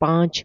5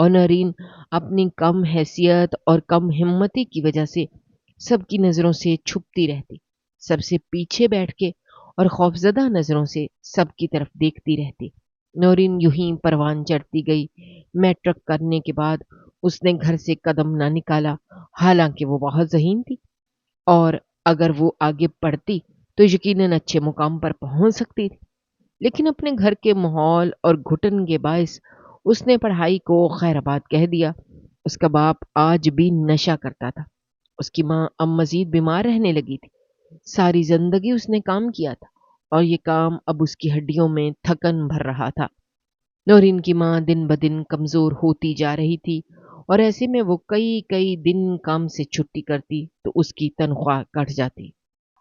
اور نورین اپنی کم حیثیت اور کم ہمتی کی وجہ سے سب کی نظروں سے چھپتی رہتی، سب سے پیچھے بیٹھ کے اور خوفزدہ نظروں سے سب کی طرف دیکھتی رہتی۔ نورین یوں ہی پروان چڑھتی گئی۔ میٹرک کرنے کے بعد اس نے گھر سے قدم نہ نکالا، حالانکہ وہ بہت ذہین تھی، اور اگر وہ آگے پڑھتی تو یقیناً اچھے مقام پر پہنچ سکتی تھی۔ لیکن اپنے گھر کے ماحول اور گھٹن کے باعث اس نے پڑھائی کو خیر آباد کہہ دیا۔ اس کا باپ آج بھی نشہ کرتا تھا۔ اس کی ماں اب مزید بیمار رہنے لگی تھی۔ ساری زندگی اس نے کام کیا تھا اور یہ کام اب اس کی ہڈیوں میں تھکن بھر رہا تھا۔ نورین کی ماں دن بدن کمزور ہوتی جا رہی تھی، اور ایسے میں وہ کئی کئی دن کام سے چھٹی کرتی تو اس کی تنخواہ کٹ جاتی۔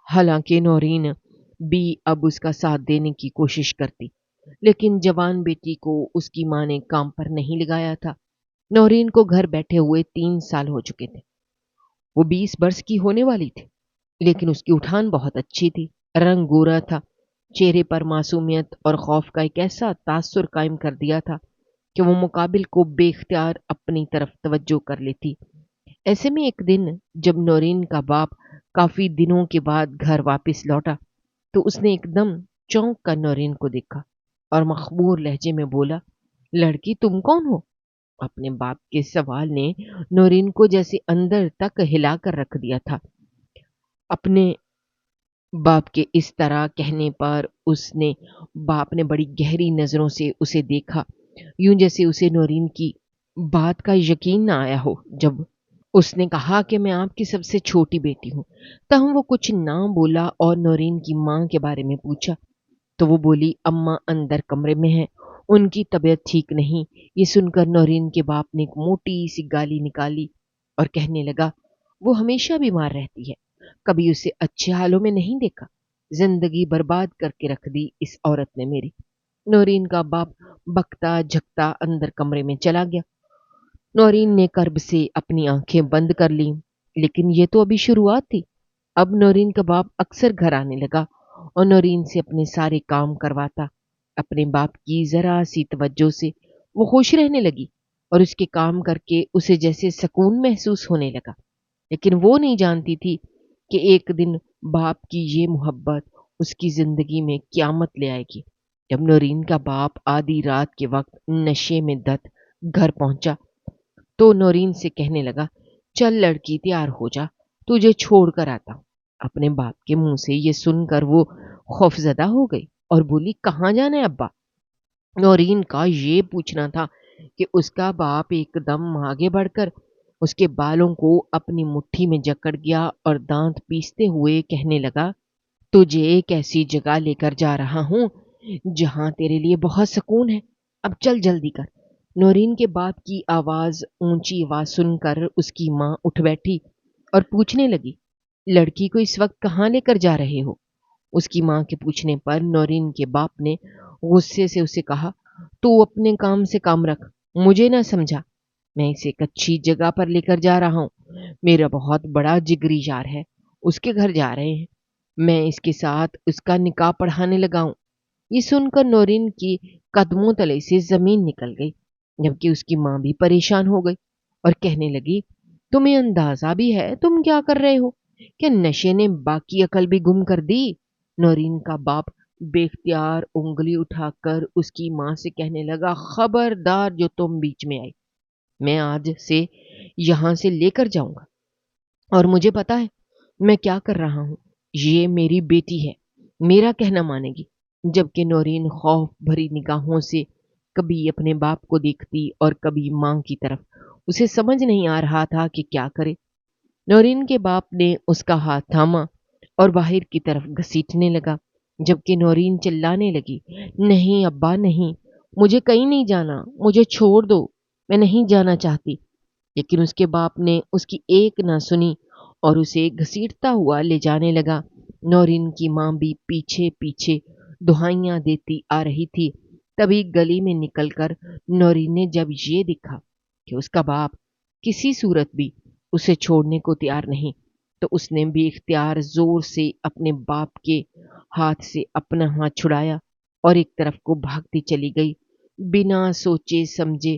حالانکہ نورین بھی اب اس کا ساتھ دینے کی کوشش کرتی، لیکن جوان بیٹی کو اس کی ماں نے کام پر نہیں لگایا تھا۔ نورین کو گھر بیٹھے ہوئے 3 سال ہو چکے تھے۔ وہ 20 برس کی ہونے والی تھی، لیکن اس کی اٹھان بہت اچھی تھی، رنگ گورا تھا، چہرے پر معصومیت اور خوف کا ایک ایسا تاثر قائم کر دیا تھا کہ وہ مقابل کو بے اختیار اپنی طرف توجہ کر لیتی۔ ایسے میں ایک دن جب نورین کا باپ کافی دنوں کے بعد گھر واپس لوٹا تو اس نے ایک دم چونک کر نورین کو دیکھا اور مخمور لہجے میں بولا، لڑکی تم کون ہو؟ اپنے باپ کے سوال نے نورین کو جیسے اندر تک ہلا کر رکھ دیا تھا۔ اپنے باپ کے اس طرح کہنے پر باپ نے بڑی گہری نظروں سے اسے دیکھا، یوں جیسے اسے نورین کی بات کا یقین نہ آیا ہو۔ جب اس نے کہا کہ میں آپ کی سب سے چھوٹی بیٹی ہوں، تاہم وہ کچھ نہ بولا اور نورین کی ماں کے بارے میں پوچھا تو وہ بولی، اماں اندر کمرے میں ہیں، ان کی طبیعت ٹھیک نہیں۔ یہ سن کر نورین کے باپ نے ایک موٹی سی گالی نکالی اور کہنے لگا، وہ ہمیشہ بیمار رہتی ہے، کبھی اسے اچھے حالوں میں نہیں دیکھا، زندگی برباد کر کے رکھ دی اس عورت نے میری۔ نورین کا باپ بکتا جھکتا اندر کمرے میں چلا گیا۔ نورین نے کرب سے اپنی آنکھیں بند کر لیں، لیکن یہ تو ابھی شروعات تھی۔ اب نورین کا باپ اکثر گھر آنے لگا اور نورین سے اپنے سارے کام کرواتا۔ اپنے باپ کی ذرا سی توجہ سے وہ خوش رہنے لگی اور اس کے کام کر کے اسے جیسے سکون محسوس ہونے لگا۔ لیکن وہ نہیں جانتی تھی کہ ایک دن باپ کی یہ محبت اس کی زندگی میں قیامت لے آئے گی۔ جب نورین کا باپ آدھی رات کے وقت نشے میں دھت گھر پہنچا تو نورین سے کہنے لگا، چل لڑکی تیار ہو جا، تجھے چھوڑ کر آتا ہوں۔ اپنے باپ کے منہ سے یہ سن کر وہ خوفزدہ ہو گئی اور بولی، کہاں جانا ہے ابا؟ نورین کا یہ پوچھنا تھا کہ اس کا باپ ایک دم آگے بڑھ کر اس کے بالوں کو اپنی مٹھی میں جکڑ گیا اور دانت پیستے ہوئے کہنے لگا، تجھے ایک ایسی جگہ لے کر جا رہا ہوں جہاں تیرے لیے بہت سکون ہے، اب چل جلدی کر۔ نورین کے باپ کی اونچی آواز سن کر اس کی ماں اٹھ بیٹھی اور پوچھنے لگی، لڑکی کو اس وقت کہاں لے کر جا رہے ہو؟ اس کی ماں کے پوچھنے پر نورین کے باپ نے غصے سے اسے کہا، تو اپنے کام سے کام رکھ، مجھے نہ سمجھا، میں اسے ایک اچھی جگہ پر لے کر جا رہا ہوں، میرا بہت بڑا جگری یار ہے، اس کے گھر جا رہے ہیں، میں اس کے ساتھ اس کا نکاح پڑھانے لگا ہوں۔ یہ سن کر نورین کی قدموں تلے سے زمین نکل گئی، جبکہ اس کی ماں بھی پریشان ہو گئی اور کہنے لگی، تمہیں اندازہ بھی ہے تم کیا کر رہے ہو؟ کہ نشے نے باقی عقل بھی گم کر دی؟ نورین کا باپ بے اختیار انگلی اٹھا کر اس کی ماں سے کہنے لگا، خبردار جو تم بیچ میں آئی، میں آج سے یہاں سے لے کر جاؤں گا، اور مجھے پتا ہے میں کیا کر رہا ہوں، یہ میری بیٹی ہے، میرا کہنا مانے گی۔ جبکہ نورین خوف بھری نگاہوں سے کبھی اپنے باپ کو دیکھتی اور کبھی ماں کی طرف، اسے سمجھ نہیں آ رہا تھا کہ کیا کرے۔ نورین کے باپ نے اس کا ہاتھ تھاما اور باہر کی طرف گھسیٹنے لگا، جبکہ نورین چلانے لگی، نہیں ابا نہیں، مجھے کہیں نہیں جانا، مجھے چھوڑ دو، میں نہیں جانا چاہتی۔ لیکن اس کے باپ نے اس کی ایک نہ سنی اور اسے گھسیٹتا ہوا لے جانے لگا۔ نورین کی ماں بھی پیچھے پیچھے دہائیاں دیتی آ رہی تھی۔ تبھی گلی میں نکل کر نورین نے جب یہ دیکھا کہ اس کا باپ کسی صورت بھی اسے چھوڑنے کو تیار نہیں تو اس نے بھی اختیار زور سے اپنے باپ کے ہاتھ سے اپنا ہاتھ چھڑایا اور ایک طرف کو بھاگتی چلی گئی، بنا سوچے سمجھے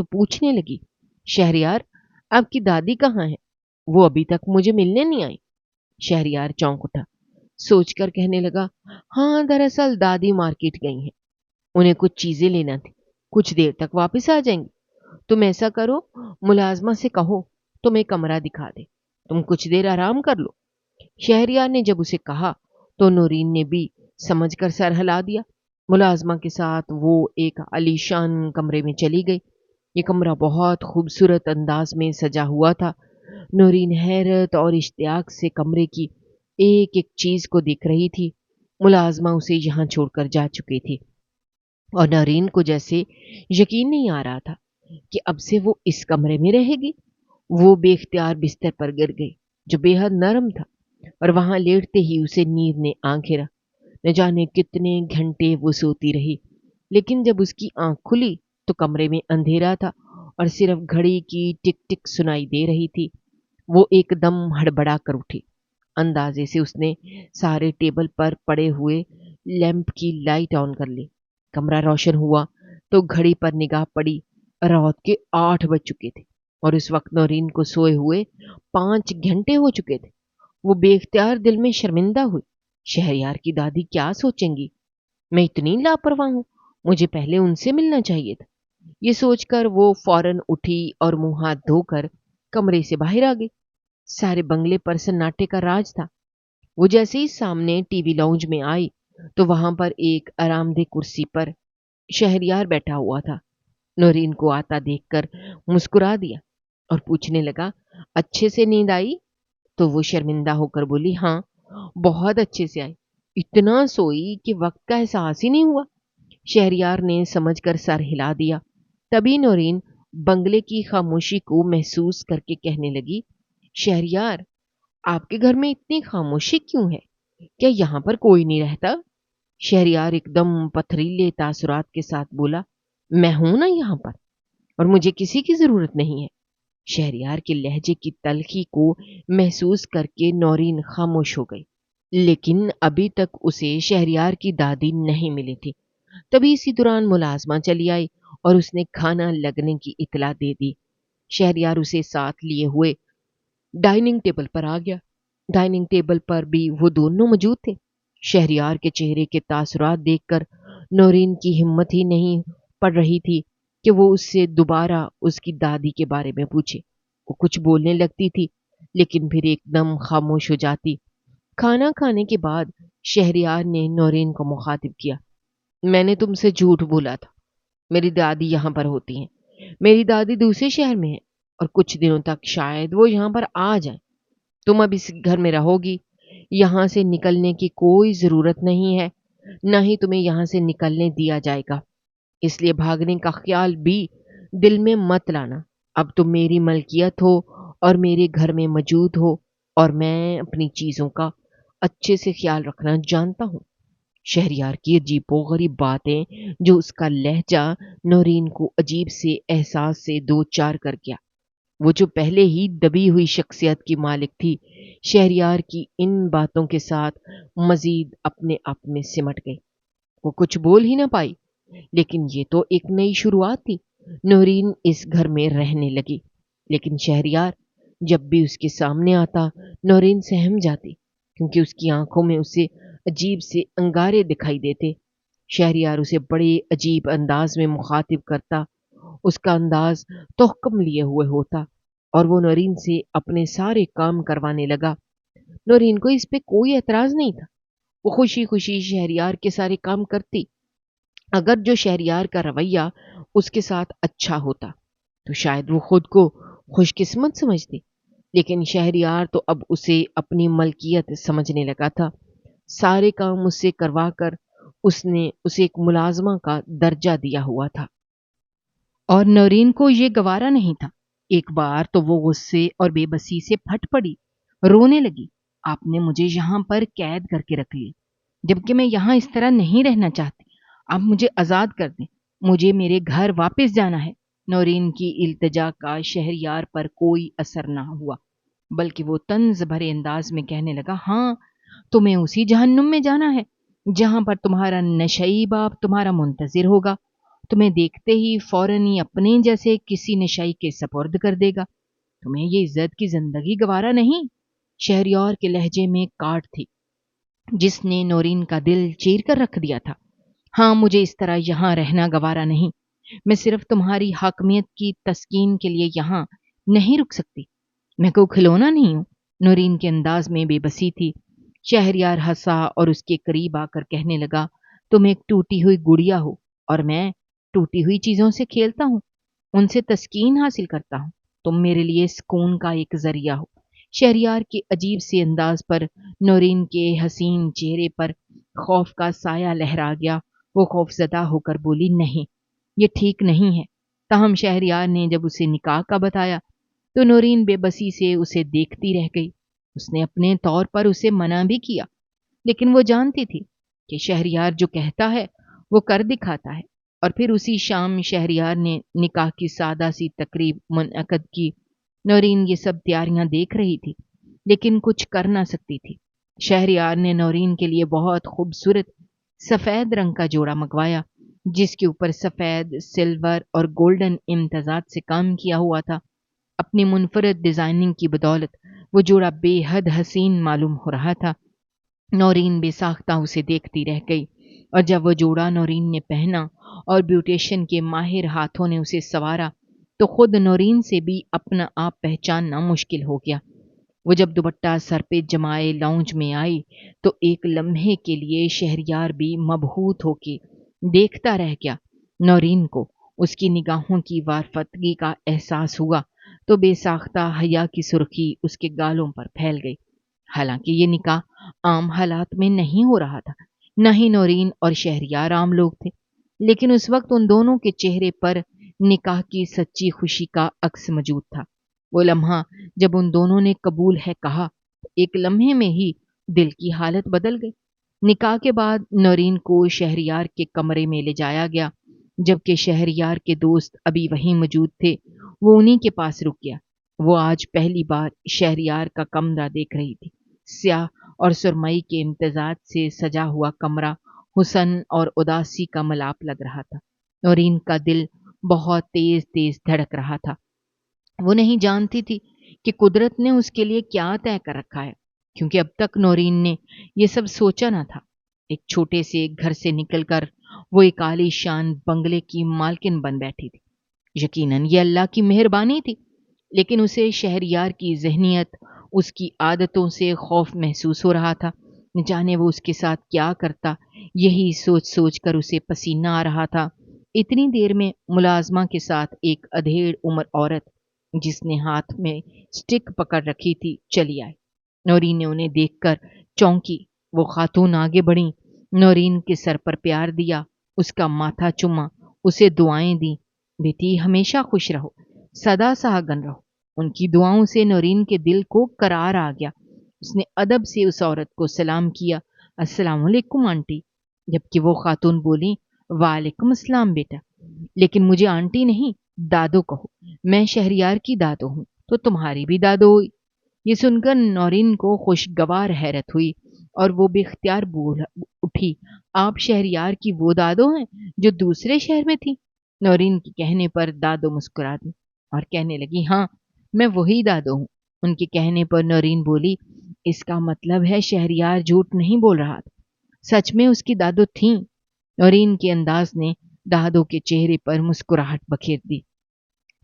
تو پوچھنے لگی، شہریار آپ کی دادی کہاں ہے؟ وہ ابھی تک مجھے ملنے نہیں آئی۔ شہریار چونک اٹھا، سوچ کر کہنے لگا، ہاں دراصل دادی مارکیٹ گئی ہیں، انہیں کچھ چیزیں لینا تھی، کچھ دیر تک واپس آ جائیں گی۔ تم ایسا کرو، ملازمہ سے کہو تمہیں کمرہ دکھا دے، تم کچھ دیر آرام کر لو۔ شہریار نے جب اسے کہا تو نورین نے بھی سمجھ کر سر ہلا دیا۔ ملازمہ کے ساتھ وہ ایک عالیشان کمرے میں چلی گئی۔ یہ کمرہ بہت خوبصورت انداز میں سجا ہوا تھا۔ نورین حیرت اور اشتیاق سے کمرے کی ایک ایک چیز کو دیکھ رہی تھی۔ ملازمہ اسے یہاں چھوڑ کر جا چکی تھی اور نورین کو جیسے یقین نہیں آ رہا تھا کہ اب سے وہ اس کمرے میں رہے گی۔ وہ بے اختیار بستر پر گر گئی جو بے حد نرم تھا، اور وہاں لیٹتے ہی اسے نیند نے آ گھیرا۔ نہ جانے کتنے گھنٹے وہ سوتی رہی، لیکن جب اس کی آنکھ کھلی تو کمرے میں اندھیرا تھا اور صرف گھڑی کی ٹک ٹک سنائی دے رہی تھی۔ وہ ایک دم ہڑبڑا کر اٹھی۔ اندازے سے اس نے سارے ٹیبل پر پڑے ہوئے لیمپ کی لائٹ آن کر لی۔ کمرہ روشن ہوا تو گھڑی پر نگاہ پڑی، رات کے 8 بج چکے تھے اور اس وقت نورین کو سوئے ہوئے 5 گھنٹے ہو چکے تھے۔ وہ بے اختیار دل میں شرمندہ ہوئی، شہریار کی دادی کیا سوچیں گی؟ میں اتنی لاپرواہ ہوں، مجھے پہلے ان سے ملنا چاہیے تھا۔ یہ سوچ کر وہ فوراً اٹھی اور منہ ہاتھ دھو کر کمرے سے باہر آ گئی۔ سارے بنگلے پر سناٹے کا راج تھا۔ وہ جیسے ہی سامنے ٹی وی لاؤنج میں آئی تو وہاں پر ایک آرام دہ کرسی پر شہریار بیٹھا ہوا تھا۔ نورین کو آتا دیکھ کر مسکرا دیا اور پوچھنے لگا، اچھے سے نیند آئی؟ تو وہ شرمندہ ہو کر بولی، ہاں بہت اچھے سے آئی، اتنا سوئی کہ وقت کا احساس ہی نہیں ہوا۔ شہریار نے سمجھ کر سر ہلا دیا۔ تبھی نورین بنگلے کی خاموشی کو محسوس کر کے کہنے لگی، شہریار آپ کے گھر میں اتنی خاموشی کیوں ہے؟ کیا یہاں پر کوئی نہیں رہتا؟ شہریار ایک دم پتھریلے تاثرات کے ساتھ بولا، میں ہوں نا یہاں پر، اور مجھے کسی کی ضرورت نہیں ہے۔ شہریار کے لہجے کی تلخی کو محسوس کر کے نورین خاموش ہو گئی، لیکن ابھی تک اسے شہریار کی دادی نہیں ملی تھی۔ تبھی اسی دوران ملازمہ چلی آئی اور اس نے کھانا لگنے کی اطلاع دے دی۔ شہریار اسے ساتھ لیے ہوئے ڈائننگ ٹیبل پر آ گیا۔ ڈائننگ ٹیبل پر بھی وہ دونوں موجود تھے۔ شہریار کے چہرے کے تاثرات دیکھ کر نورین کی ہمت ہی نہیں پڑ رہی تھی کہ وہ اس سے دوبارہ اس کی دادی کے بارے میں پوچھے۔ وہ کچھ بولنے لگتی تھی لیکن پھر ایک دم خاموش ہو جاتی۔ کھانا کھانے کے بعد شہریار نے نورین کو مخاطب کیا، میں نے تم سے جھوٹ بولا تھا، میری دادی یہاں پر ہوتی ہیں۔ میری دادی دوسرے شہر میں ہے اور کچھ دنوں تک شاید وہ یہاں پر آ جائیں۔ تم اب اس گھر میں رہو گی، یہاں سے نکلنے کی کوئی ضرورت نہیں ہے، نہ ہی تمہیں یہاں سے نکلنے دیا جائے گا، اس لیے بھاگنے کا خیال بھی دل میں مت لانا۔ اب تم میری ملکیت ہو اور میرے گھر میں موجود ہو، اور میں اپنی چیزوں کا اچھے سے خیال رکھنا جانتا ہوں۔ شہریار کی عجیب و غریب باتیں، جو اس کا لہجہ نورین کو عجیب سے احساس سے دو چار کر گیا۔ وہ جو پہلے ہی دبی ہوئی شخصیت کی مالک تھی، شہریار کی ان باتوں کے ساتھ مزید اپنے آپ میں سمٹ گئی۔ وہ کچھ بول ہی نہ پائی، لیکن یہ تو ایک نئی شروعات تھی۔ نورین اس گھر میں رہنے لگی، لیکن شہریار جب بھی اس کے سامنے آتا نورین سہم جاتی، کیونکہ اس کی آنکھوں میں اسے عجیب سے انگارے دکھائی دیتے۔ شہریار اسے بڑے عجیب انداز میں مخاطب کرتا، اس کا انداز تحکم لیے ہوئے ہوتا، اور وہ نورین سے اپنے سارے کام کروانے لگا۔ نورین کو اس پہ کوئی اعتراض نہیں تھا، وہ خوشی خوشی شہریار کے سارے کام کرتی۔ اگر جو شہریار کا رویہ اس کے ساتھ اچھا ہوتا تو شاید وہ خود کو خوش قسمت سمجھتی، لیکن شہریار تو اب اسے اپنی ملکیت سمجھنے لگا تھا۔ سارے کام اس سے کروا کر اس نے اسے ایک ملازمہ کا درجہ دیا ہوا تھا، اور نورین کو یہ گوارا نہیں تھا۔ ایک بار تو وہ غصے اور بے بسی سے پھٹ پڑی، رونے لگی، آپ نے مجھے یہاں پر قید کر کے رکھ لی، جبکہ میں یہاں اس طرح نہیں رہنا چاہتی، آپ مجھے آزاد کر دیں، مجھے میرے گھر واپس جانا ہے۔ نورین کی التجا کا شہریار پر کوئی اثر نہ ہوا، بلکہ وہ طنز بھرے انداز میں کہنے لگا، ہاں تمہیں اسی جہنم میں جانا ہے جہاں پر تمہارا نشئی باپ تمہارا منتظر ہوگا، تمہیں دیکھتے ہی فوراً ہی اپنے جیسے کسی نشائی کے سپرد کر دے گا۔ تمہیں یہ عزت کی زندگی گوارا نہیں۔ شہریار کے لہجے میں کاٹ تھی جس نے نورین کا دل چیر کر رکھ دیا تھا۔ ہاں، مجھے اس طرح یہاں رہنا گوارا نہیں۔ میں صرف تمہاری حاکمیت کی تسکین کے لیے یہاں نہیں رک سکتی۔ میں کوئی کھلونا نہیں ہوں۔ نورین کے انداز میں بے بسی تھی۔ شہریار ہنسا اور اس کے قریب آ کر کہنے لگا، تم ایک ٹوٹی ہوئی گڑیا ہو اور میں ٹوٹی ہوئی چیزوں سے کھیلتا ہوں، ان سے تسکین حاصل کرتا ہوں۔ تم میرے لیے سکون کا ایک ذریعہ ہو۔ شہریار کے عجیب سے انداز پر نورین کے حسین چہرے پر خوف کا سایہ لہرا گیا۔ وہ خوف زدہ ہو کر بولی، نہیں، یہ ٹھیک نہیں ہے۔ تاہم شہریار نے جب اسے نکاح کا بتایا تو نورین بے بسی سے اسے دیکھتی رہ گئی۔ اس نے اپنے طور پر اسے منع بھی کیا، لیکن وہ جانتی تھی کہ شہریار جو کہتا ہے وہ کر دکھاتا ہے۔ اور پھر اسی شام شہریار نے نکاح کی سادہ سی تقریب منعقد کی۔ نورین یہ سب تیاریاں دیکھ رہی تھی لیکن کچھ کر نہ سکتی تھی۔ شہریار نے نورین کے لیے بہت خوبصورت سفید رنگ کا جوڑا منگوایا جس کے اوپر سفید، سلور اور گولڈن امتزاج سے کام کیا ہوا تھا۔ اپنی منفرد ڈیزائننگ کی بدولت وہ جوڑا بے حد حسین معلوم ہو رہا تھا۔ نورین بے ساختہ اسے دیکھتی رہ گئی، اور جب وہ جوڑا نورین نے پہنا اور بیوٹیشن کے ماہر ہاتھوں نے اسے سنوارا تو خود نورین سے بھی اپنا آپ پہچاننا مشکل ہو گیا۔ وہ جب دوپٹہ سر پہ جمائے لاؤنج میں آئی تو ایک لمحے کے لیے شہریار بھی مبہوت ہو کے دیکھتا رہ گیا۔ نورین کو اس کی نگاہوں کی وارفتگی کا احساس ہوا تو بے ساختہ حیا کی سرخی اس کے گالوں پر پھیل گئی۔ حالانکہ یہ نکاح عام حالات میں نہیں ہو رہا تھا، نہ ہی نورین اور شہریار عام لوگ تھے، لیکن اس وقت ان دونوں کے چہرے پر نکاح کی سچی خوشی کا عکس موجود تھا۔ وہ لمحہ جب ان دونوں نے قبول ہے کہا تو ایک لمحے میں ہی دل کی حالت بدل گئی۔ نکاح کے بعد نورین کو شہریار کے کمرے میں لے جایا گیا۔ جبکہ شہریار کے دوست ابھی وہیں موجود تھے، وہ انہی کے پاس رک گیا۔ وہ آج پہلی بار شہریار کا کمرہ دیکھ رہی تھی۔ سیاہ اور سرمئی کے امتزاج سے سجا ہوا کمرہ حسن اور اداسی کا ملاپ لگ رہا تھا۔ نورین کا دل بہت تیز تیز دھڑک رہا تھا۔ وہ نہیں جانتی تھی کہ قدرت نے اس کے لیے کیا طے کر رکھا ہے، کیونکہ اب تک نورین نے یہ سب سوچا نہ تھا۔ ایک چھوٹے سے گھر سے نکل کر وہ ایک عالی شان بنگلے کی مالکن بن بیٹھی تھی۔ یقیناً یہ اللہ کی مہربانی تھی، لیکن اسے شہریار کی ذہنیت، اس کی عادتوں سے خوف محسوس ہو رہا تھا۔ نہ جانے وہ اس کے ساتھ کیا کرتا، یہی سوچ سوچ کر اسے پسینہ آ رہا تھا۔ اتنی دیر میں ملازمہ کے ساتھ ایک ادھیڑ عمر عورت جس نے ہاتھ میں سٹک پکڑ رکھی تھی چلی آئی۔ نورین نے انہیں دیکھ کر چونکی۔ وہ خاتون آگے بڑھیں، نورین کے سر پر پیار دیا، اس کا ماتھا چوما، اسے دعائیں دیں، بیٹی ہمیشہ خوش رہو، سدا سہاگن رہو۔ ان کی دعاؤں سے نورین کے دل کو قرار آ گیا۔ اس نے ادب سے اس عورت کو سلام کیا، السلام علیکم آنٹی، جبکہ وہ خاتون بولی، وعلیکم السلام بیٹا، لیکن مجھے آنٹی نہیں دادو کہو، میں شہریار کی دادو ہوں تو تمہاری بھی دادو ہوئی۔ یہ سن کر نورین کو خوشگوار حیرت ہوئی اور وہ بے اختیار بول اٹھی، آپ شہریار کی وہ دادو ہیں جو دوسرے شہر میں تھی؟ نورین کے کہنے پر دادو مسکرا دی اور کہنے لگی، ہاں میں وہی دادو ہوں۔ ان کے کہنے پر نورین بولی، اس کا مطلب ہے شہریار جھوٹ نہیں بول رہا تھا، سچ میں اس کی دادو تھیں۔ نورین کے انداز نے دادو کے چہرے پر مسکراہٹ بکھیر دی۔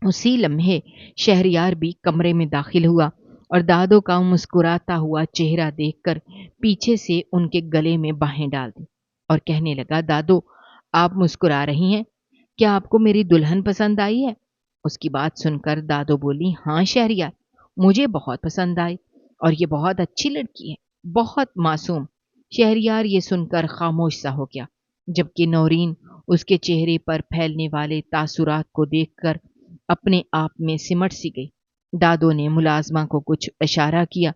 اسی لمحے شہریار بھی کمرے میں داخل ہوا اور دادو کا مسکراتا ہوا چہرہ دیکھ کر پیچھے سے ان کے گلے میں باہیں ڈال دی اور کہنے لگا، دادو آپ مسکرا رہی ہیں، کیا آپ کو میری دلہن پسند آئی ہے؟ اس کی بات سن کر دادو بولی، ہاں شہریار، مجھے بہت پسند آئی اور یہ بہت اچھی لڑکی ہے، بہت معصوم۔ شہریار یہ سن کر خاموش سا ہو گیا، جبکہ نورین اس کے چہرے پر پھیلنے والے تاثرات کو دیکھ کر اپنے آپ میں سمٹ سی گئی۔ دادو نے ملازمہ کو کچھ اشارہ کیا۔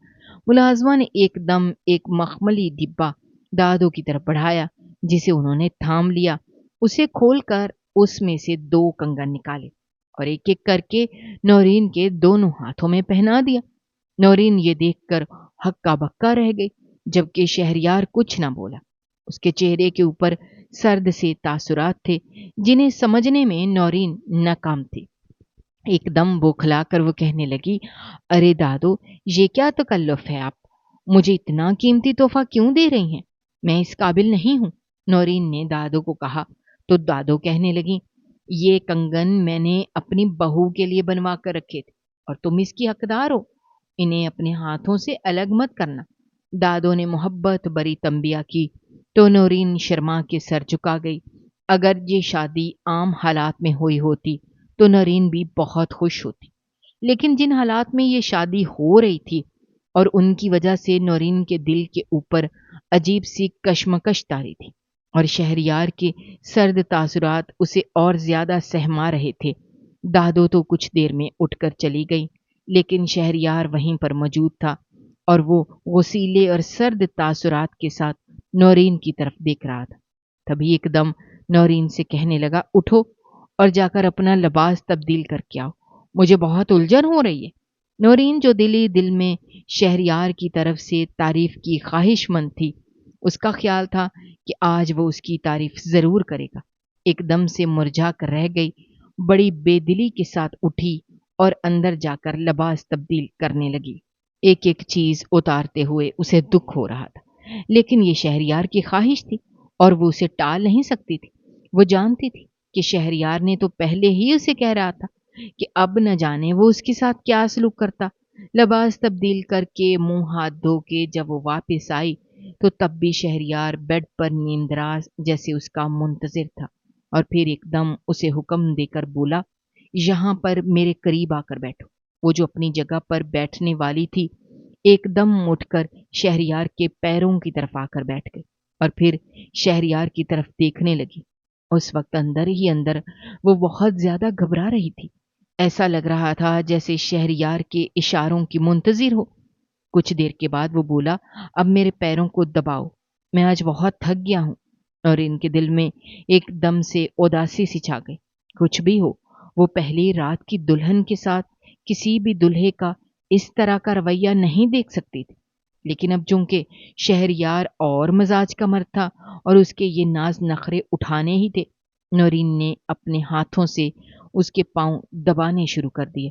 ملازمہ نے ایک دم ایک مخملی ڈبہ دادو کی طرف بڑھایا جسے انہوں نے تھام لیا۔ اسے کھول کر اس میں سے 2 کنگن نکالے اور ایک ایک کر کے نورین کے دونوں ہاتھوں میں پہنا دیا۔ نورین یہ دیکھ کر ہکا بکا رہ گئی، جبکہ شہریار کچھ نہ بولا۔ اس کے چہرے کے اوپر سرد سے تاثرات تھے جنہیں سمجھنے میں نورین ناکام تھی۔ ایک دم بوکھلا کر وہ کہنے لگی، ارے دادو، یہ کیا تکلف ہے؟ آپ مجھے اتنا قیمتی تحفہ کیوں دے رہی ہیں؟ میں اس قابل نہیں ہوں۔ نورین نے دادو کو کہا تو دادو کہنے لگی، یہ کنگن میں نے اپنی بہو کے لیے بنوا کر رکھے تھے اور تم اس کی حقدار ہو، انہیں اپنے ہاتھوں سے الگ مت کرنا۔ دادو نے محبت بری تنبیہ کی تو نورین شرما کے سر جھکا گئی۔ اگر یہ شادی عام حالات میں ہوئی ہوتی تو نورین بھی بہت خوش ہوتی، لیکن جن حالات میں یہ شادی ہو رہی تھی اور ان کی وجہ سے نورین کے دل کے اوپر عجیب سی کشمکش طاری تھی اور شہریار کے سرد تاثرات اسے اور زیادہ سہما رہے تھے۔ دادو تو کچھ دیر میں اٹھ کر چلی گئی، لیکن شہریار وہیں پر موجود تھا اور وہ غسیلے اور سرد تاثرات کے ساتھ نورین کی طرف دیکھ رہا تھا۔ تبھی ایک دم نورین سے کہنے لگا، اٹھو اور جا کر اپنا لباس تبدیل کر کے آؤ، مجھے بہت الجھن ہو رہی ہے۔ نورین جو دل میں شہریار کی طرف سے تعریف کی خواہش مند تھی، اس کا خیال تھا کہ آج وہ اس کی تعریف ضرور کرے گا، ایک دم سے مرجھا کر رہ گئی، بڑی بے دلی کے ساتھ اٹھی اور اندر جا کر لباس تبدیل کرنے لگی۔ ایک ایک چیز اتارتے ہوئے اسے دکھ ہو رہا تھا، لیکن یہ شہریار کی خواہش تھی اور وہ اسے ٹال نہیں سکتی تھی۔ وہ جانتی تھی کہ شہریار نے تو پہلے ہی اسے کہہ رہا تھا کہ اب نہ جانے وہ اس کے ساتھ کیا سلوک کرتا۔ لباس تبدیل کر کے منہ ہاتھ دھو کے جب وہ واپس آئی تو تب بھی شہریار بیڈ پر نیندراز جیسے اس کا منتظر تھا، اور پھر ایک دم اسے حکم دے کر بولا، یہاں پر میرے قریب آ کر بیٹھو۔ وہ جو اپنی جگہ پر بیٹھنے والی تھی ایک دم اٹھ کر شہریار کے پیروں کی طرف آ کر بیٹھ گئی اور پھر شہریار کی طرف دیکھنے لگی۔ اس وقت اندر ہی اندر وہ بہت زیادہ گھبرا رہی تھی، ایسا لگ رہا تھا جیسے شہریار کے اشاروں کی منتظر ہو۔ کچھ دیر کے بعد وہ بولا، اب میرے پیروں کو دباؤ، میں آج بہت تھک گیا ہوں۔ اور ان کے دل میں ایک دم سے اداسی سی چھا گئی۔ کچھ بھی ہو، وہ پہلی رات کی دلہن کے ساتھ کسی بھی دلہے کا اس طرح کا رویہ نہیں دیکھ سکتی تھی، لیکن اب چونکہ شہریار اور مزاج کا مرد تھا اور اس کے یہ ناز نخرے اٹھانے ہی تھے، نورین نے اپنے ہاتھوں سے اس کے پاؤں دبانے شروع کر دیے۔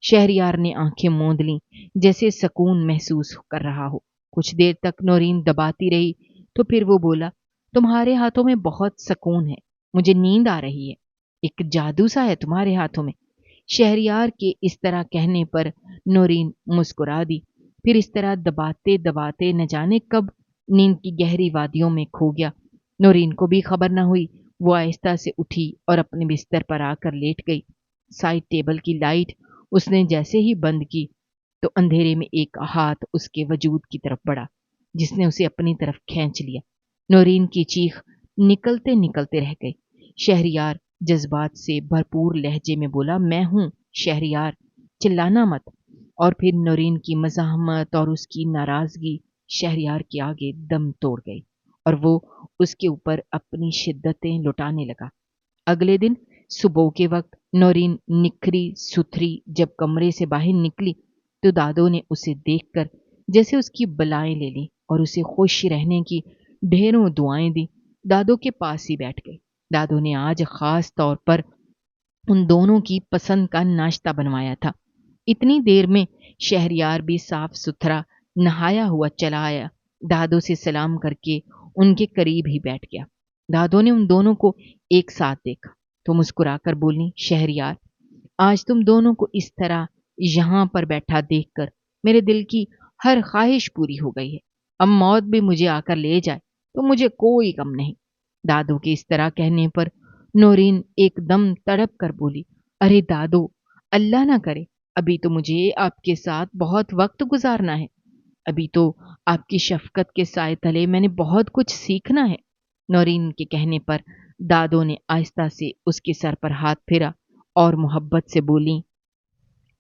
شہریار نے آنکھیں موند لیں جیسے سکون محسوس کر رہا ہو۔ کچھ دیر تک نورین دباتی رہی تو پھر وہ بولا، تمہارے ہاتھوں میں بہت سکون ہے، مجھے نیند آ رہی ہے، ایک جادو سا ہے تمہارے ہاتھوں میں۔ شہریار کے اس طرح کہنے پر نورین مسکرا دی، پھر اس طرح دباتے دباتے نہ جانے کب نیند کی گہری وادیوں میں کھو گیا۔ نورین کو بھی خبر نہ ہوئی، وہ آہستہ سے اٹھی اور اپنے بستر پر آ کر لیٹ گئی۔ سائڈ ٹیبل کی لائٹ اس نے جیسے ہی بند کی تو اندھیرے میں ایک ہاتھ اس کے وجود کی طرف بڑھا جس نے اسے اپنی طرف کھینچ لیا۔ نورین کی چیخ نکلتے نکلتے رہ گئی۔ شہریار جذبات سے بھرپور لہجے میں بولا، میں ہوں شہریار، چلانا مت۔ اور پھر نورین کی مزاحمت اور اس کی ناراضگی شہریار کے آگے دم توڑ گئی اور وہ اس کے اوپر اپنی شدتیں لٹانے لگا۔ اگلے دن صبح کے وقت نورین نکھری ستھری جب کمرے سے باہر نکلی تو دادو نے اسے دیکھ کر جیسے اس کی بلائیں لے لی اور اسے خوش رہنے کی ڈھیروں دعائیں دی۔ دادو کے پاس ہی بیٹھ گئی۔ دادو نے آج خاص طور پر ان دونوں کی پسند کا ناشتہ بنوایا تھا۔ اتنی دیر میں شہریار بھی صاف ستھرا نہایا ہوا چلا آیا، دادو سے سلام کر کے ان کے قریب ہی بیٹھ گیا۔ دادو نے ان دونوں کو ایک ساتھ دیکھا تو مسکرا کر بولی، شہریار، آج تم دونوں کو اس طرح یہاں پر بیٹھا دیکھ کر میرے دل کی ہر خواہش پوری ہو گئی ہے۔ اب موت بھی مجھے آ کر لے جائے تو مجھے کوئی غم نہیں۔ دادو کے اس طرح کہنے پر نورین ایک دم تڑپ کر بولی، ارے دادو، اللہ نہ کرے، ابھی تو مجھے آپ کے ساتھ بہت وقت گزارنا ہے، ابھی تو آپ کی شفقت کے سائے تلے میں نے بہت کچھ سیکھنا ہے۔ نورین کے کہنے پر دادو نے آہستہ سے اس کے سر پر ہاتھ پھیرا اور محبت سے بولی،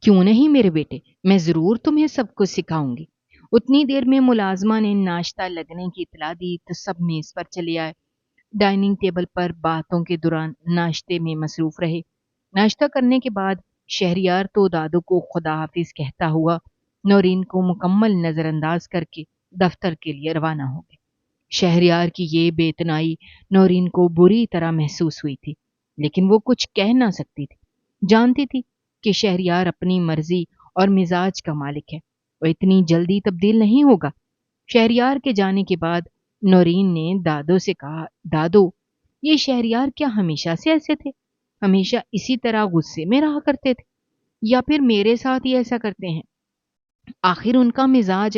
کیوں نہیں میرے بیٹے، میں ضرور تمہیں سب کچھ سکھاؤں گی۔ اتنی دیر میں ملازمہ نے ناشتہ لگنے کی اطلاع دی تو سب میز پر چلے آئے۔ ڈائننگ ٹیبل پر باتوں کے دوران ناشتے میں مصروف رہے۔ ناشتہ کرنے کے بعد شہریار تو دادو کو خدا حافظ کہتا ہوا نورین کو مکمل نظر انداز کر کے دفتر کے لیے روانہ ہو گئے۔ شہریار کی یہ بے اتنائی نورین کو بری طرح محسوس ہوئی تھی، لیکن وہ کچھ کہہ نہ سکتی تھی۔ جانتی تھی کہ شہریار اپنی مرضی اور مزاج کا مالک ہے، وہ اتنی جلدی تبدیل نہیں ہوگا۔ شہریار کے جانے کے بعد نورین نے دادو سے کہا، دادو، یہ شہریار کیا ہمیشہ سے ایسے تھے؟ ہمیشہ اسی طرح غصے میں رہا کرتے تھے، یا پھر میرے ساتھ ہی ایسا کرتے ہیں؟ آخر ان کا مزاج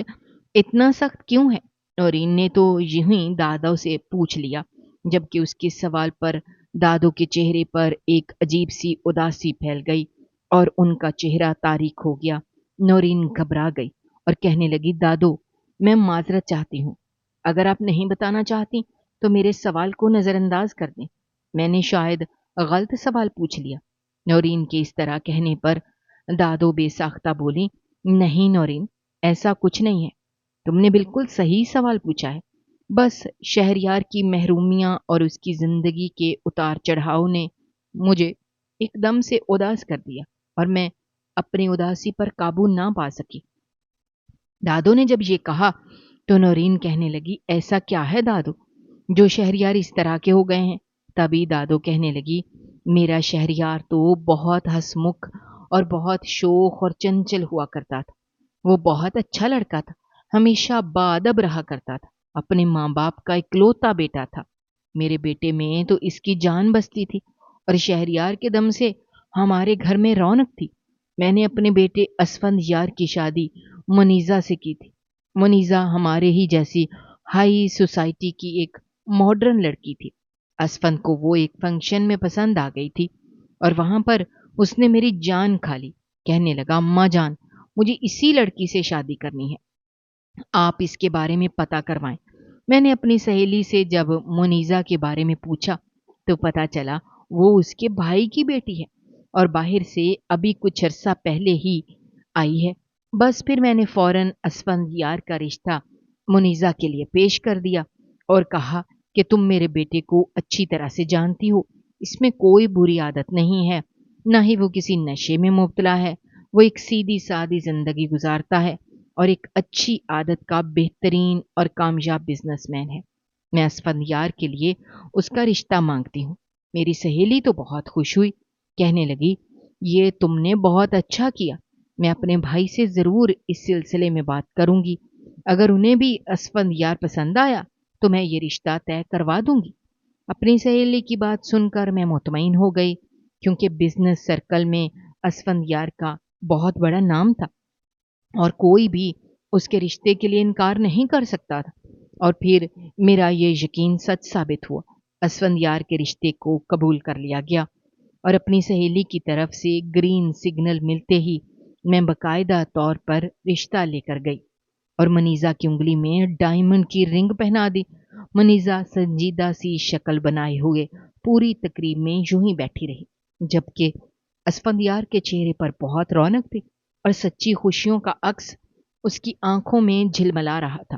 اتنا سخت کیوں ہے؟ نورین نے تو یوں ہی دادو سے پوچھ لیا، جبکہ اس کے سوال پر دادو کے چہرے پر ایک عجیب سی اداسی پھیل گئی اور ان کا چہرہ تاریک ہو گیا۔ نورین گھبرا گئی اور کہنے لگی، دادو، میں معذرت چاہتی ہوں۔ اگر آپ نہیں بتانا چاہتی تو میرے سوال کو نظر انداز کر دیں۔ میں نے شاید غلط سوال پوچھ لیا۔ نورین کے اس طرح کہنے پر دادو بے ساختہ بولی، نہیں نورین، ایسا کچھ نہیں ہے، تم نے بالکل صحیح سوال پوچھا ہے۔ بس شہریار کی محرومیاں اور اس کی زندگی کے اتار چڑھاؤ نے مجھے ایک دم سے اداس کر دیا اور میں اپنی اداسی پر قابو نہ پا سکی۔ دادو نے جب یہ کہا تو نورین کہنے لگی، ایسا کیا ہے دادو جو شہریار اس طرح کے ہو گئے ہیں؟ تبھی دادو کہنے لگی، میرا شہریار تو بہت ہنسمکھ اور بہت شوخ اور چنچل ہوا کرتا تھا۔ وہ بہت اچھا لڑکا تھا، ہمیشہ باادب رہا کرتا تھا، اپنے ماں باپ کا اکلوتا بیٹا تھا۔ میرے بیٹے میں تو اس کی جان بستی تھی اور شہریار کے دم سے ہمارے گھر میں رونق تھی۔ میں نے اپنے بیٹے اسفند یار کی شادی منیزا سے کی تھی۔ منیزا ہمارے ہی جیسی ہائی سوسائٹی کی ایک ماڈرن لڑکی تھی۔ اسفند کو وہ ایک فنکشن میں پسند آ گئی تھی اور وہاں پر اس نے میری جان کھا لی۔ کہنے لگا، اماں جان، مجھے اسی لڑکی سے شادی کرنی ہے، آپ اس کے بارے میں پتہ کروائیں۔ میں نے اپنی سہیلی سے جب منیزا کے بارے میں پوچھا تو پتہ چلا وہ اس کے بھائی کی بیٹی ہے اور باہر سے ابھی کچھ عرصہ پہلے ہی آئی ہے۔ بس پھر میں نے فوراً اسفند یار کا رشتہ منیزا کے لیے پیش کر دیا اور کہا کہ تم میرے بیٹے کو اچھی طرح سے جانتی ہو، اس میں کوئی بری عادت نہیں ہے، نہ ہی وہ کسی نشے میں مبتلا ہے۔ وہ ایک سیدھی سادی زندگی گزارتا ہے اور ایک اچھی عادت کا بہترین اور کامیاب بزنس مین ہے۔ میں اسفند یار کے لیے اس کا رشتہ مانگتی ہوں۔ میری سہیلی تو بہت خوش ہوئی، کہنے لگی، یہ تم نے بہت اچھا کیا، میں اپنے بھائی سے ضرور اس سلسلے میں بات کروں گی۔ اگر انہیں بھی اسفند یار پسند آیا تو میں یہ رشتہ طے کروا دوں گی۔ اپنی سہیلی کی بات سن کر میں مطمئن ہو گئی، کیونکہ بزنس سرکل میں اسفند یار کا بہت بڑا نام تھا اور کوئی بھی اس کے رشتے کے لیے انکار نہیں کر سکتا تھا۔ اور پھر میرا یہ یقین سچ ثابت ہوا۔ اسفند یار کے رشتے کو قبول کر لیا گیا اور اپنی سہیلی کی طرف سے گرین سگنل ملتے ہی میں باقاعدہ طور پر رشتہ لے کر گئی اور منیزا کی انگلی میں ڈائمنڈ کی رنگ پہنا دی۔ منیزا سنجیدہ سی شکل بنائے ہوئے پوری تقریب میں یوں ہی بیٹھی رہی، جبکہ اسفند یار کے چہرے پر بہت رونق تھی اور سچی خوشیوں کا عکس اس کی آنکھوں میں جھلملا رہا تھا۔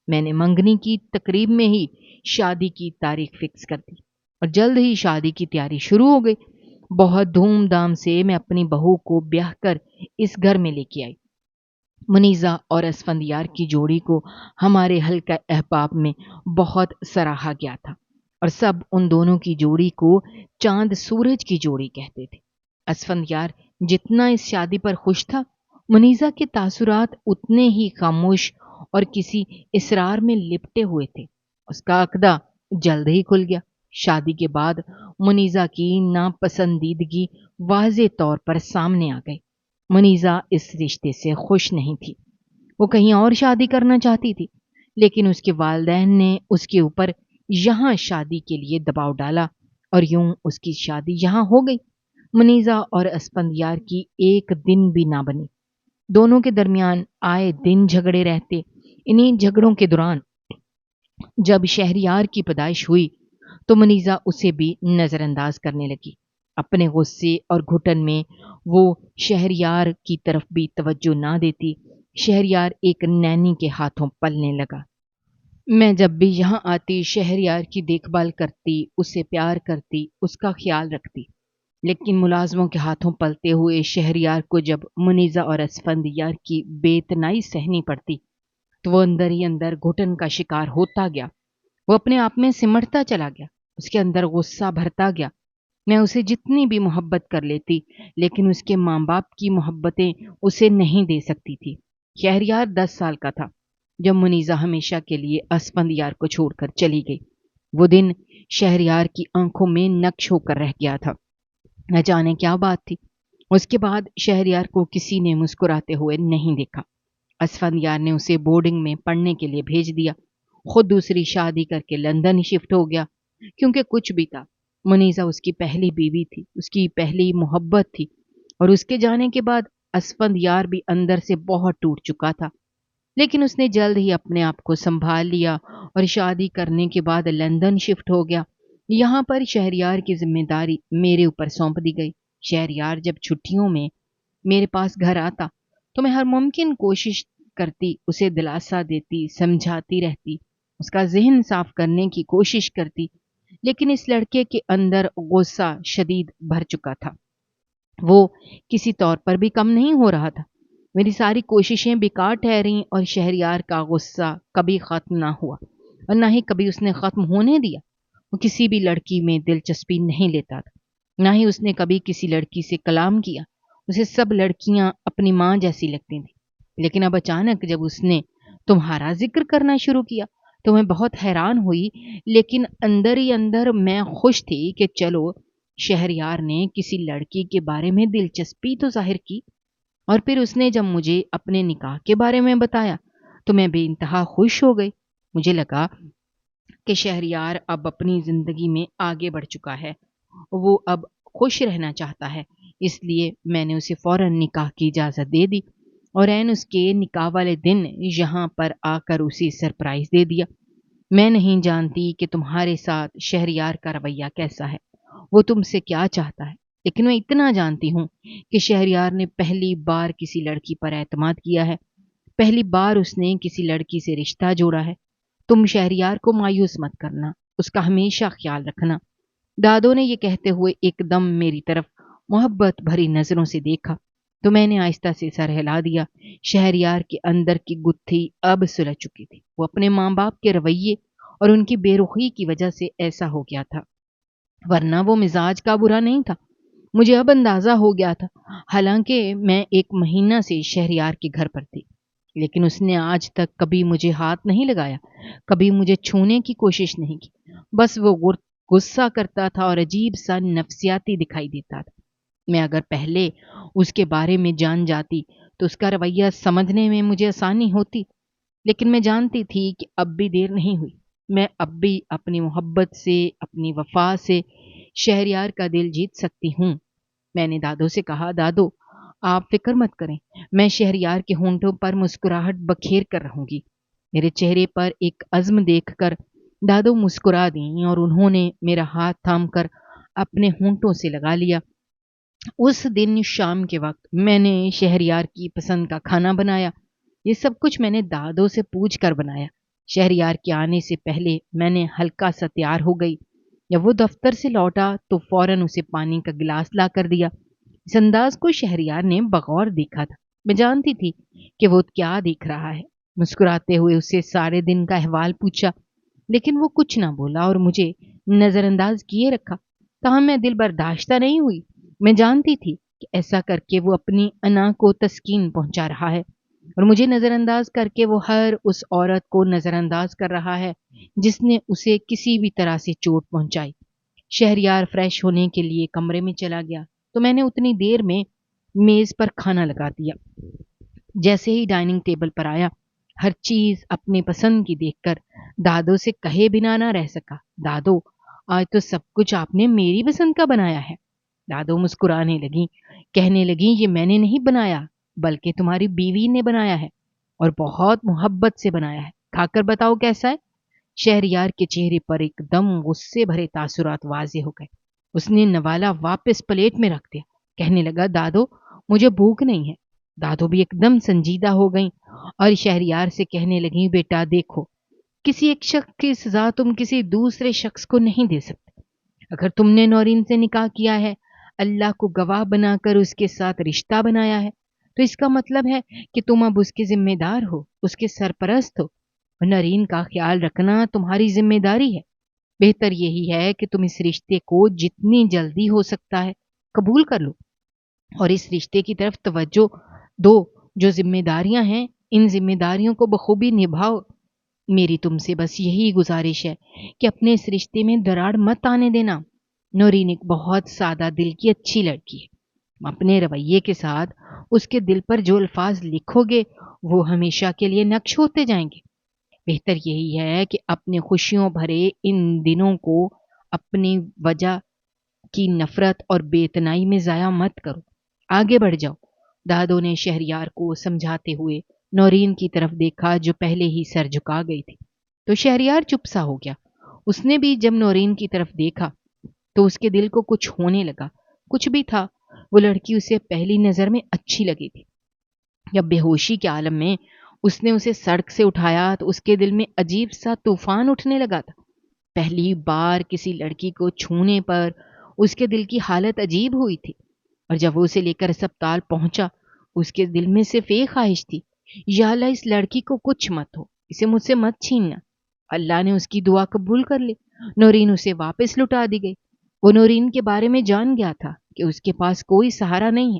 میں نے منگنی کی تقریب میں ہی شادی کی تاریخ فکس کر دی اور جلد ہی شادی کی تیاری شروع ہو گئی۔ بہت دھوم دھام سے میں اپنی بہو کو بیاہ کر اس گھر میں لے کے آئی۔ منیزا اور اسفند یار کی جوڑی کو ہمارے حلقہ احباب میں بہت سراہا گیا تھا اور سب ان دونوں کی جوڑی کو چاند سورج کی جوڑی کہتے تھے۔ اسفند یار جتنا اس شادی پر خوش تھا، منیزا کے تاثرات اتنے ہی خاموش اور کسی اسرار میں لپٹے ہوئے تھے۔ اس کا عقدہ جلد ہی کھل گیا۔ شادی کے بعد منیزا کی ناپسندیدگی واضح طور پر سامنے آ گئی۔ منیزا اس رشتے سے خوش نہیں تھی، وہ کہیں اور شادی کرنا چاہتی تھی، لیکن اس کے والدین نے اس کے اوپر یہاں شادی کے لیے دباؤ ڈالا اور یوں اس کی شادی یہاں ہو گئی۔ منیزا اور اسفند یار کی ایک دن بھی نہ بنی، دونوں کے درمیان آئے دن جھگڑے رہتے۔ انہیں جھگڑوں کے دوران جب شہریار کی پیدائش ہوئی تو منیزا اسے بھی نظر انداز کرنے لگی۔ اپنے غصے اور گھٹن میں وہ شہریار کی طرف بھی توجہ نہ دیتی۔ شہریار ایک نینی کے ہاتھوں پلنے لگا۔ میں جب بھی یہاں آتی شہریار کی دیکھ بھال کرتی، اسے پیار کرتی، اس کا خیال رکھتی، لیکن ملازموں کے ہاتھوں پلتے ہوئے شہریار کو جب منیزا اور اسفند یار کی بے اتنائی سہنی پڑتی تو وہ اندر ہی اندر گھٹن کا شکار ہوتا گیا وہ اپنے آپ میں سمٹتا چلا گیا، اس کے اندر غصہ بھرتا گیا۔ میں اسے جتنی بھی محبت کر لیتی لیکن اس کے ماں باپ کی محبتیں اسے نہیں دے سکتی تھی۔ شہریار 10 سال کا تھا جب منیزہ ہمیشہ کے لیے اسفندیار کو چھوڑ کر چلی گئی۔ وہ دن شہریار کی آنکھوں میں نقش ہو کر رہ گیا تھا۔ نہ جانے کیا بات تھی، اس کے بعد شہریار کو کسی نے مسکراتے ہوئے نہیں دیکھا۔ اسفندیار نے اسے بورڈنگ میں پڑھنے کے لیے بھیج دیا، خود دوسری شادی کر کے لندن شفٹ ہو گیا۔ کیونکہ کچھ بھی تھا، منیزہ اس کی پہلی بیوی تھی، اس کی پہلی محبت تھی، اور اس کے جانے کے بعد اسفندیار بھی اندر سے بہت ٹوٹ چکا تھا۔ لیکن اس نے جلد ہی اپنے آپ کو سنبھال لیا اور شادی کرنے کے بعد لندن شفٹ ہو گیا۔ یہاں پر شہریار کی ذمہ داری میرے اوپر سونپ دی گئی۔ شہریار جب چھٹیوں میں میرے پاس گھر آتا تو میں ہر ممکن کوشش کرتی، اسے دلاسا دیتی، سمجھاتی رہتی، اس کا ذہن صاف کرنے کی کوشش کرتی، لیکن اس لڑکے کے اندر غصہ شدید بھر چکا تھا۔ وہ کسی طور پر بھی کم نہیں ہو رہا تھا۔ میری ساری کوششیں بیکار ٹھہریں اور شہریار کا غصہ کبھی ختم نہ ہوا اور نہ ہی کبھی اس نے ختم ہونے دیا۔ وہ کسی بھی لڑکی میں دلچسپی نہیں لیتا تھا، نہ ہی اس نے کبھی کسی لڑکی سے کلام کیا۔ اسے سب لڑکیاں اپنی ماں جیسی لگتی تھیں۔ لیکن اب اچانک جب اس نے تمہارا ذکر کرنا شروع کیا تو میں بہت حیران ہوئی، لیکن اندر ہی اندر میں خوش تھی کہ چلو شہریار نے کسی لڑکی کے بارے میں دلچسپی تو ظاہر کی۔ اور پھر اس نے جب مجھے اپنے نکاح کے بارے میں بتایا تو میں بے انتہا خوش ہو گئی۔ مجھے لگا کہ شہریار اب اپنی زندگی میں آگے بڑھ چکا ہے، وہ اب خوش رہنا چاہتا ہے۔ اس لیے میں نے اسے فوراً نکاح کی اجازت دے دی اور عین اس کے نکاح والے دن یہاں پر آ کر اسے سرپرائز دے دیا۔ میں نہیں جانتی کہ تمہارے ساتھ شہریار کا رویہ کیسا ہے، وہ تم سے کیا چاہتا ہے، لیکن میں اتنا جانتی ہوں کہ شہریار نے پہلی بار کسی لڑکی پر اعتماد کیا ہے، پہلی بار اس نے کسی لڑکی سے رشتہ جوڑا ہے۔ تم شہریار کو مایوس مت کرنا، اس کا ہمیشہ خیال رکھنا۔ دادو نے یہ کہتے ہوئے ایک دم میری طرف محبت بھری نظروں سے دیکھا تو میں نے آہستہ سے سر ہلا دیا۔ شہریار کے اندر کی گتھی اب سلجھ چکی تھی۔ وہ اپنے ماں باپ کے رویے اور ان کی بے رخی کی وجہ سے ایسا ہو گیا تھا، ورنہ وہ مزاج کا برا نہیں تھا۔ مجھے اب اندازہ ہو گیا تھا، حالانکہ میں 1 مہینہ سے شہریار کے گھر پر تھی، لیکن اس نے آج تک کبھی مجھے ہاتھ نہیں لگایا، کبھی مجھے چھونے کی کوشش نہیں کی۔ بس وہ غصہ کرتا تھا اور عجیب سا نفسیاتی دکھائی دیتا تھا۔ میں اگر پہلے اس کے بارے میں جان جاتی تو اس کا رویہ سمجھنے میں مجھے آسانی ہوتی، لیکن میں جانتی تھی کہ اب بھی دیر نہیں ہوئی۔ میں اب بھی اپنی محبت سے، اپنی وفا سے شہریار کا دل جیت سکتی ہوں۔ میں نے دادو سے کہا، دادو آپ فکر مت کریں، میں شہریار کے ہونٹوں پر مسکراہٹ بکھیر کر رہوں گی۔ میرے چہرے پر ایک عزم دیکھ کر دادو مسکرا دیں اور انہوں نے میرا ہاتھ تھام کر اپنے ہونٹوں سے لگا لیا۔ اس دن شام کے وقت میں نے شہریار کی پسند کا کھانا بنایا۔ یہ سب کچھ میں نے دادو سے پوچھ کر بنایا۔ شہریار کے آنے سے پہلے میں نے ہلکا سا تیار ہو گئی۔ جب وہ دفتر سے لوٹا تو فوراً اسے پانی کا گلاس لا کر دیا۔ اس انداز کو شہریار نے بغور دیکھا تھا۔ میں جانتی تھی کہ وہ کیا دیکھ رہا ہے۔ مسکراتے ہوئے اسے سارے دن کا احوال پوچھا، لیکن وہ کچھ نہ بولا اور مجھے نظر انداز کیے رکھا۔ تاہم میں دل برداشتہ نہیں ہوئی۔ میں جانتی تھی کہ ایسا کر کے وہ اپنی انا کو تسکین پہنچا رہا ہے اور مجھے نظر انداز کر کے وہ ہر اس عورت کو نظر انداز کر رہا ہے جس نے اسے کسی بھی طرح سے چوٹ پہنچائی۔ شہریار فریش ہونے کے لیے کمرے میں چلا گیا تو میں نے اتنی دیر میں میز پر کھانا لگا دیا۔ جیسے ہی ڈائننگ ٹیبل پر آیا، ہر چیز اپنی پسند کی دیکھ کر دادو سے کہے بنا نہ رہ سکا، دادو آج تو سب کچھ آپ نے میری پسند کا بنایا ہے۔ دادو مسکرانے لگی، کہنے لگی، یہ میں نے نہیں بنایا بلکہ تمہاری بیوی نے بنایا ہے اور بہت محبت سے بنایا ہے، کھا کر بتاؤ کیسا ہے۔ شہریار کے چہرے پر ایک دم غصے بھرے تاثرات واضح ہو گئے۔ اس نے نوالا واپس پلیٹ میں رکھ دیا، کہنے لگا، دادو مجھے بھوک نہیں ہے۔ دادو بھی ایک دم سنجیدہ ہو گئیں اور شہریار سے کہنے لگیں، بیٹا دیکھو، کسی ایک شخص کی سزا تم کسی دوسرے شخص کو نہیں دے سکتے۔ اگر تم نے نورین سے نکاح کیا ہے، اللہ کو گواہ بنا کر اس کے ساتھ رشتہ بنایا ہے، تو اس کا مطلب ہے کہ تم اب اس کے ذمہ دار ہو، اس کے سرپرست ہو۔ اور نرین کا خیال رکھنا تمہاری ذمہ داری ہے۔ بہتر یہی ہے کہ تم اس رشتے کو جتنی جلدی ہو سکتا ہے قبول کر لو اور اس رشتے کی طرف توجہ دو۔ جو ذمہ داریاں ہیں ان ذمہ داریوں کو بخوبی نبھاؤ۔ میری تم سے بس یہی گزارش ہے کہ اپنے اس رشتے میں دراڑ مت آنے دینا۔ نورین ایک بہت سادہ دل کی اچھی لڑکی ہے، اپنے رویے کے ساتھ اس کے دل پر جو الفاظ لکھو گے وہ ہمیشہ کے لیے نقش ہوتے جائیں گے۔ بہتر یہی ہے کہ اپنے خوشیوں بھرے ان دنوں کو اپنی وجہ کی نفرت اور بے اتنائی میں ضائع مت کرو، آگے بڑھ جاؤ۔ دادو نے شہریار کو سمجھاتے ہوئے نورین کی طرف دیکھا جو پہلے ہی سر جھکا گئی تھی، تو شہریار چپ سا ہو گیا۔ اس نے بھی جب نورین کی طرف دیکھا تو اس کے دل کو کچھ ہونے لگا۔ کچھ بھی تھا، وہ لڑکی اسے پہلی نظر میں اچھی لگی تھی۔ جب بے ہوشی کے عالم میں اس نے اسے سڑک سے اٹھایا تو اس کے دل میں عجیب سا طوفان اٹھنے لگا تھا۔ پہلی بار کسی لڑکی کو چھونے پر اس کے دل کی حالت عجیب ہوئی تھی، اور جب وہ اسے لے کر اسپتال پہنچا اس کے دل میں صرف ایک خواہش تھی، یا اللہ اس لڑکی کو کچھ مت ہو، اسے مجھ سے مت چھیننا۔ اللہ نے اس کی دعا قبول کر لی، نورین اسے واپس لٹا دی گئی۔ وہ نورین کے بارے میں جان گیا تھا کہ اس کے پاس کوئی سہارا نہیں ہے،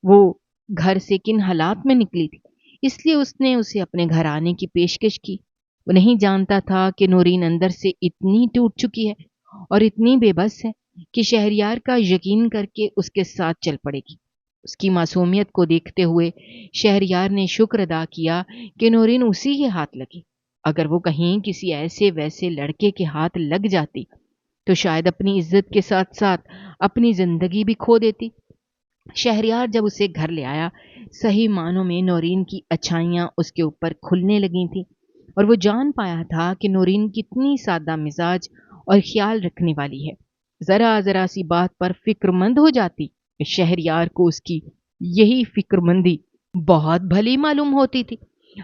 وہ گھر سے کن حالات میں نکلی تھی، اس لیے اس نے اسے اپنے گھر آنے کی پیشکش کی۔ وہ نہیں جانتا تھا کہ نورین اندر سے اتنی ٹوٹ چکی ہے اور اتنی بے بس ہے کہ شہریار کا یقین کر کے اس کے ساتھ چل پڑے گی۔ اس کی معصومیت کو دیکھتے ہوئے شہریار نے شکر ادا کیا کہ نورین اسی کے ہاتھ لگی۔ اگر وہ کہیں کسی ایسے ویسے لڑکے کے ہاتھ لگ جاتی تو شاید اپنی عزت کے ساتھ ساتھ اپنی زندگی بھی کھو دیتی۔ شہریار جب اسے گھر لے آیا، صحیح معنوں میں نورین کی اچھائیاں اس کے اوپر کھلنے لگی تھیں، اور وہ جان پایا تھا کہ نورین کتنی سادہ مزاج اور خیال رکھنے والی ہے۔ ذرا ذرا سی بات پر فکر مند ہو جاتی۔ شہریار کو اس کی یہی فکر مندی بہت بھلی معلوم ہوتی تھی۔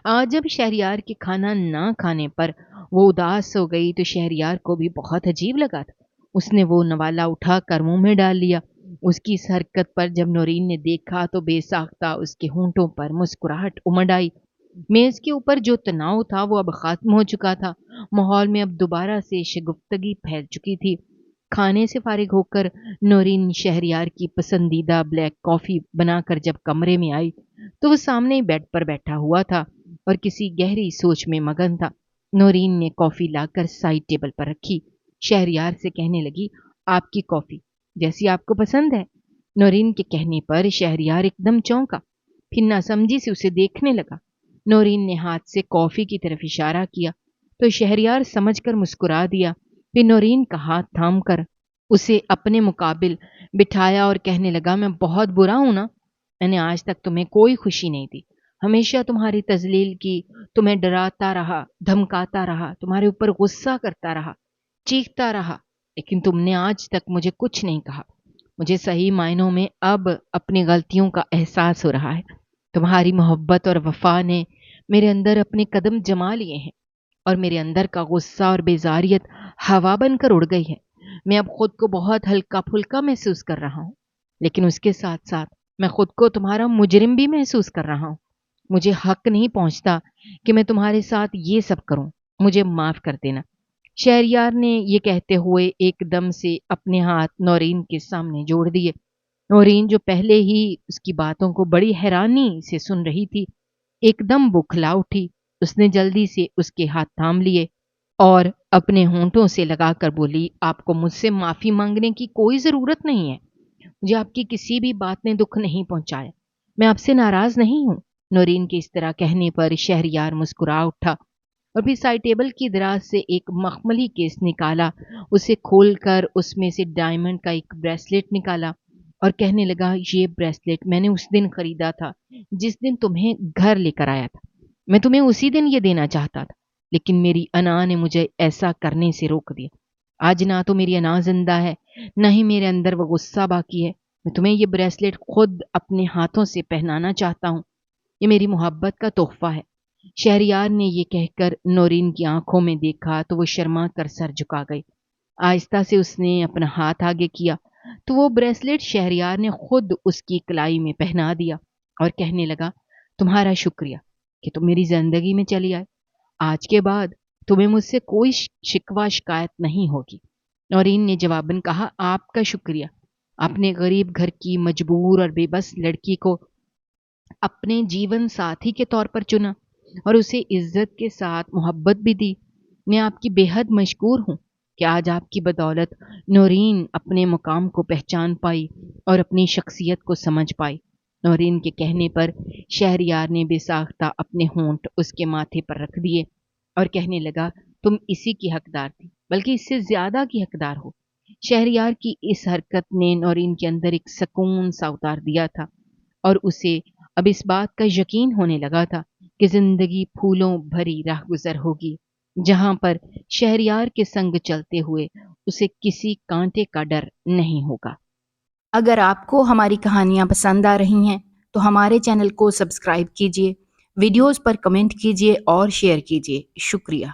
آج جب شہریار کے کھانا نہ کھانے پر وہ اداس ہو گئی تو شہریار کو بھی بہت عجیب لگا تھا۔ اس نے وہ نوالا اٹھا کر منہ میں ڈال لیا۔ اس کی اس حرکت پر جب نورین نے دیکھا تو بے ساختہ اس کے ہونٹوں پر مسکراہٹ امڈ آئی۔ میز کے اوپر جو تناؤ تھا وہ اب ختم ہو چکا تھا۔ ماحول میں اب دوبارہ سے شگفتگی پھیل چکی تھی۔ کھانے سے فارغ ہو کر نورین شہریار کی پسندیدہ بلیک کافی بنا کر جب کمرے میں آئی تو وہ سامنے بیڈ پر بیٹھا ہوا تھا اور کسی گہری سوچ میں مگن تھا۔ نورین نے کافی لا کر سائڈ ٹیبل پر رکھی، شہریار سے کہنے لگی، آپ کی کافی جیسی آپ کو پسند ہے؟ نورین کے کہنے پر شہریار ایک دم چونکا، پھر ناسمجھی سے اسے دیکھنے لگا۔ نورین نے ہاتھ سے کافی کی طرف اشارہ کیا تو شہریار سمجھ کر مسکرا دیا، پھر نورین کا ہاتھ تھام کر اسے اپنے مقابل بٹھایا اور کہنے لگا، میں بہت برا ہوں نا؟ میں نے آج تک تمہیں کوئی خوشی نہیں دی، ہمیشہ تمہاری تذلیل کی، تمہیں ڈراتا رہا، دھمکاتا رہا، تمہارے اوپر غصہ کرتا رہا، چیختا رہا، لیکن تم نے آج تک مجھے کچھ نہیں کہا۔ مجھے صحیح معنوں میں اب اپنی غلطیوں کا احساس ہو رہا ہے۔ تمہاری محبت اور وفا نے میرے اندر اپنے قدم جما لیے ہیں اور میرے اندر کا غصہ اور بیزاریت ہوا بن کر اڑ گئی ہے۔ میں اب خود کو بہت ہلکا پھلکا محسوس کر رہا ہوں، لیکن اس کے ساتھ ساتھ میں خود کو تمہارا مجرم بھی محسوس کر رہا ہوں۔ مجھے حق نہیں پہنچتا کہ میں تمہارے ساتھ یہ سب کروں، مجھے معاف کر دینا۔ شہریار نے یہ کہتے ہوئے ایک دم سے اپنے ہاتھ نورین کے سامنے جوڑ دیے۔ نورین جو پہلے ہی اس کی باتوں کو بڑی حیرانی سے سن رہی تھی، ایک دم بکھلا اٹھی۔ اس نے جلدی سے اس کے ہاتھ تھام لیے اور اپنے ہونٹوں سے لگا کر بولی، آپ کو مجھ سے معافی مانگنے کی کوئی ضرورت نہیں ہے۔ مجھے آپ کی کسی بھی بات نے دکھ نہیں پہنچایا، میں آپ سے ناراض نہیں ہوں۔ نورین کے اس طرح کہنے پر شہریار مسکرا اٹھا اور پھر سائڈ ٹیبل کی دراز سے ایک مخملی کیس نکالا، اسے کھول کر اس میں سے ڈائمنڈ کا ایک بریسلیٹ نکالا اور کہنے لگا، یہ بریسلیٹ میں نے اس دن خریدا تھا جس دن تمہیں گھر لے کر آیا تھا۔ میں تمہیں اسی دن یہ دینا چاہتا تھا، لیکن میری انا نے مجھے ایسا کرنے سے روک دیا۔ آج نہ تو میری انا زندہ ہے، نہ ہی میرے اندر وہ غصہ باقی ہے۔ میں تمہیں یہ بریسلیٹ خود اپنے ہاتھوں سے پہنانا چاہتا ہوں، یہ میری محبت کا تحفہ ہے۔ شہریار نے یہ کہہ کر نورین کی آنکھوں میں دیکھا تو وہ شرما کر سر جھکا گئی۔ آہستہ سے اس نے اپنا ہاتھ آگے کیا تو وہ بریسلیٹ شہریار نے خود اس کی کلائی میں پہنا دیا اور کہنے لگا، تمہارا شکریہ کہ تم میری زندگی میں چلی آئے۔ آج کے بعد تمہیں مجھ سے کوئی شکوہ شکایت نہیں ہوگی۔ نورین نے جواباً کہا، آپ کا شکریہ۔ اپنے غریب گھر کی مجبور اور بے بس لڑکی کو اپنے جیون ساتھی کے طور پر چنا اور اسے عزت کے ساتھ محبت بھی دی۔ میں آپ کی بے حد مشکور ہوں کہ آج آپ کی بدولت نورین اپنے مقام کو پہچان پائی اور اپنی شخصیت کو سمجھ پائی۔ نورین کے کہنے پر شہریار نے بے ساختہ اپنے ہونٹ اس کے ماتھے پر رکھ دیے اور کہنے لگا، تم اسی کی حقدار تھی، بلکہ اس سے زیادہ کی حقدار ہو۔ شہریار کی اس حرکت نے نورین کے اندر ایک سکون سا اتار دیا تھا اور اسے اب اس بات کا یقین ہونے لگا تھا کہ زندگی پھولوں بھری راہ گزر ہوگی، جہاں پر شہریار کے سنگ چلتے ہوئے اسے کسی کانٹے کا ڈر نہیں ہوگا۔ اگر آپ کو ہماری کہانیاں پسند آ رہی ہیں تو ہمارے چینل کو سبسکرائب کیجیے، ویڈیوز پر کمنٹ کیجیے اور شیئر کیجیے۔ شکریہ۔